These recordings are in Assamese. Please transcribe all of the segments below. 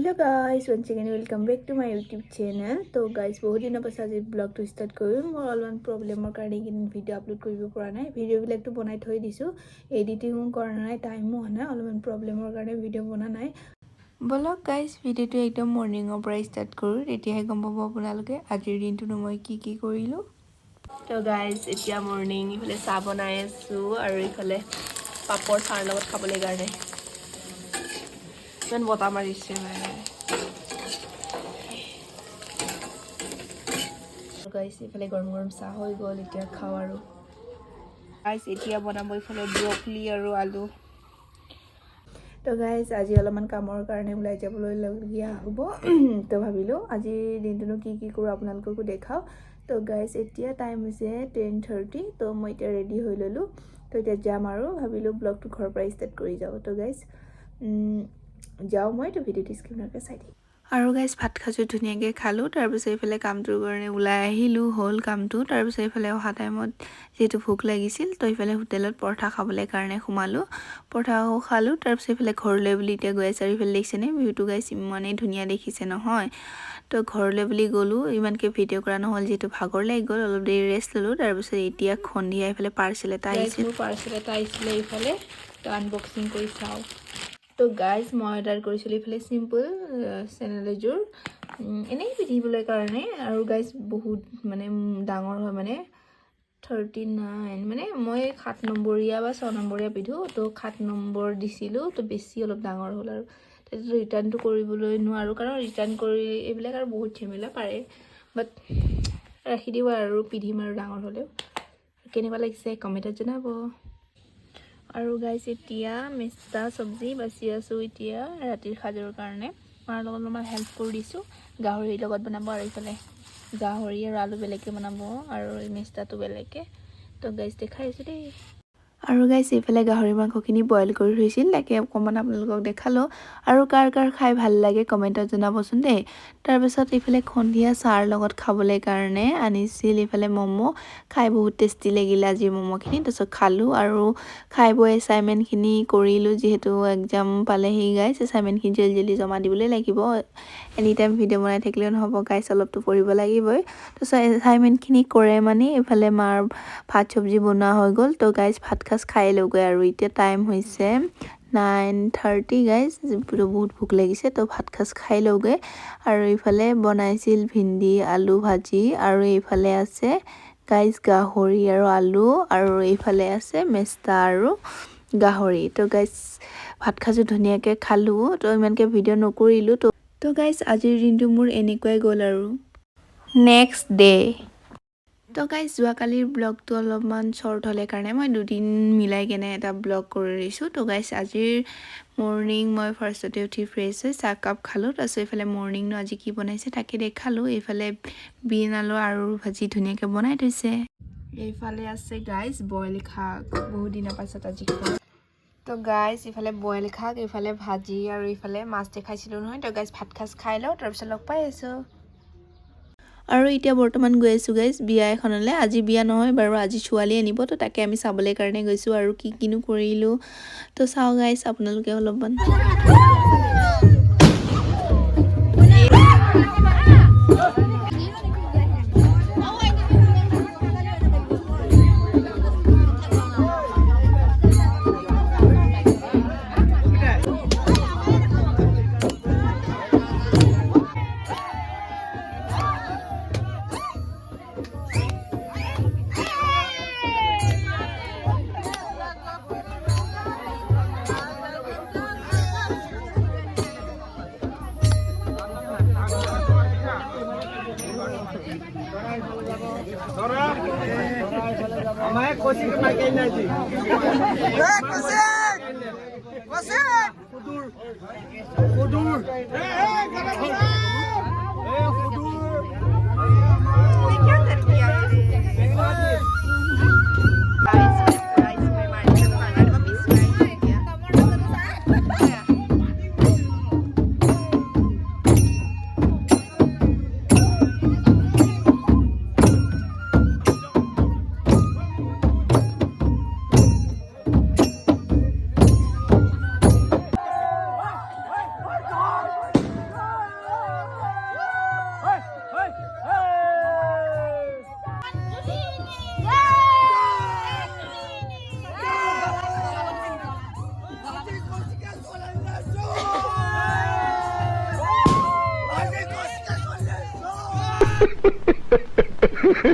Hello guys, once again welcome back to my YouTube channel. So guys, बहुत दिन पास आज ब्लॉग तो स्टार्ट करूँ मोर अलमान प्रॉब्लमर कारण कि वीडियो अपलोड কৰিব পৰা নাই ভিডিও বিলাক তো বনাই থৈ দিছো এডিটিং কৰা নাই টাইমো হনা অলমান প্ৰব্লেমৰ কাৰণে ভিডিও বনা নাই বলক গাইস ভিডিওটো একদম মৰ্নিংৰ পৰা স্টাৰ্ট কৰো এতিয়াহে গম পাব আপোনালোকে আজিৰ দিনটো মই কি কৰিলো তো গাইস এতিয়া মৰ্নিং ইফালে চাহ বনাই আছো আৰু ইফালে পাপৰ চাৰ লগত খাবলৈ কাৰণে Men bota marische guys ifale gorom sa hoi gol etia khao aru guys etia banabo ifale broccoli aru alu to guys aji alaman kamor karone ulai jaboloi lagia hobo to bhabilo aji dintuno ki koru apnaloko dekhao to guys etia time hoise 10:30 to moi eta ready hoi lolu to eta jam aru bhabilo blog to ghor pra start kori jabo to guys যাও মই তো ভিডিওটি স্ক্রিনকে চাই দিম আৰু গাইস ভাত খাজু ধুনিয়াকে খালো তাৰ পিছত ইফালে কামটোৰ কাৰণে উলাই আহিলো হল কামটো তাৰ পিছত ইফালে অহা টাইমত যেটো ভোক লাগিছিল তো ইফালে হোটেলত পৰঠা খাবলৈ কাৰণে খুমালো পৰঠাও খালো তাৰ পিছত ইফালে ঘৰলৈ বুলি এতিয়া গৈ আছে ইফালে দেখিছেনে ভিউটো গাইস ইমানে ধুনিয়া দেখিছে নহয় তো ঘৰলৈ বুলি গলো ইমানকে ভিডিও কৰা নহল যেটো ভাগৰ লাগি গল অলপ দেৰি ৰেষ্ট ললো তাৰ পিছত এতিয়া খন্দিয়া ইফালে পাৰ্সেল এটা আহিছিল ইফালে তো আনবক্সিং কৰি চাও তো গাইস মই অৰ্ডাৰ কৰিছিল ইফালে সিম্পল চেনেল এজোৰ এনেই পিধিবলৈ কাৰণে আৰু গাইস বহুত মানে ডাঙৰ হয় মানে 39 মানে মই 7 নম্বৰীয়া বা 6 নম্বৰীয়া পিধো তো 7 নম্বৰ দিছিলো তো বেছি অলপ ডাঙৰ হ'ল আৰু তেটো ৰিটাৰ্ণটো কৰিবলৈ নোৱাৰো কাৰণ ৰিটাৰ্ণ কৰি এইবিলাক আৰু বহুত ঝেমেলা পাৰে বাট ৰাখি দিব আৰু পিধিম আৰু ডাঙৰ হলেও কেনেবা লাগিছে কমেন্টত জনাব আৰু গাইস এতিয়া মেষ্টা সবজি বাছি আছো এতিয়া ৰাতিৰ খাজৰ কাৰণে মাৰ লগত মই হেল্প কৰি দিছো গাহৰি লগত বনাব আৰু ইফালে গাহৰি আৰু আলু বেলেগে বনাব আৰু মেষ্টাটো বেলেগে তো গাইস দেখাইছো দেই আৰু গাইস ইফালে গাহৰি মাংসখিনি বইল কৰি থৈছিল তাকে অকমান আপোনালোকক দেখালো আৰু কাৰ খাই ভাল লাগে কমেন্টত জনাবচোন দেই তাৰ পিছত ইফালে খন্দিয়া চাৰ লগত খাবলৈ কাৰণে আনিছিল ইফালে মমো খাই বহুত টেষ্টি লাগিল আজি মমোখিনি তছ খালো আৰু খাই বই অ্যাসাইনমেন্ট খিনি কৰিলো যেহেতু এক্সাম পালেহি গাইস অ্যাসাইনমেন্ট খিনি জলদি জমা দিবলৈ লাগিব এনি টাইম ভিডিও বনাই থাকিলে নহব গাইস অলপটো পঢ়িব লাগিবই তছ অ্যাসাইনমেন্ট খিনি কৰে মানে ইফালে মাৰ ভাত সবজি বনোৱা হৈ গল তো গাইস ভাত খাস খাই লগে আৰু এতিয়া টাইম হৈছে 9:30 গাইস বহুত ভোক লাগিছে তো ভাত খাস খাই লগে আৰু ইফালে বনাইছিল ভিন্ডি আলু ভাজি আৰু ইফালে আছে গাইস গাহৰি আৰু আলু আৰু ইফালে আছে মেষ্টা আৰু গাহৰি তো গাইস ভাত খাজু ধুনিয়াকে খালো তো ইমানকে ভিডিও নকৰিলো তো গাইস আজিৰ দিনটো মোৰ এনেকৈ গল আৰু নেক্সট ডে তো গাইস যোৱাকালিৰ ব্লগটো অলপমান শৰ্ট হলে কাৰণে মই দুদিন মিলাই কেনে এটা ব্লগ কৰি দিছো তো গাইস আজিৰ মৰ্নিং মই ফাৰ্ষ্টতে উঠি ফ্ৰেছ হৈ চাহ কাপ খালো তাৰপিছত ইফালে মৰ্নিং ন আজি কি বনাইছে তাকে দেখালো ইফালে বিন আলু আৰু ভাজি ধুনিয়াকে বনাই থৈছে এইফালে আছে গাইস বইল শাক বহুত দিনৰ পাছত আজি তো গাইস ইফালে বইল শাক ইফালে ভাজি আৰু ইফালে মাছ দেখাইছিলো নহয় তো গাইস ভাত খাস খাই লও তাৰপিছত লগ পাই আছো আৰু এতিয়া বৰ্তমান গৈ আছো গাইস বিয়া এখনলে আজি বিয়া নহয় বাৰু আজি ছোৱালী আনিব তো তাকে আমি চাবলৈ কাৰণে গৈছো আৰু কি কিনো কৰিলো তো চাও গাইস আপোনালোকে অলপমান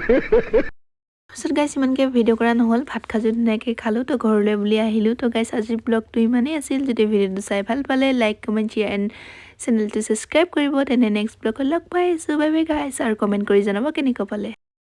তাৰপিছত গাইছ ইমানকৈ ভিডিঅ' কৰা নহ'ল, ভাত খাজো ধুনীয়াকৈ খালোঁ, তো ঘৰলৈ বুলি আহিলোঁ। তো গাইছ আজিৰ ব্লগটো ইমানেই আছিল। যদি ভিডিঅ'টো চাই ভাল পালে লাইক কমেণ্ট শ্বেয়াৰ এণ্ড চেনেলটো ছাবস্ক্ৰাইব কৰিব। তেনে নেক্সট ব্লগত লগ পাই আছোঁ। বাই বাই গাইছ, আৰু কমেণ্ট কৰি জনাব কেনেকুৱা পালে।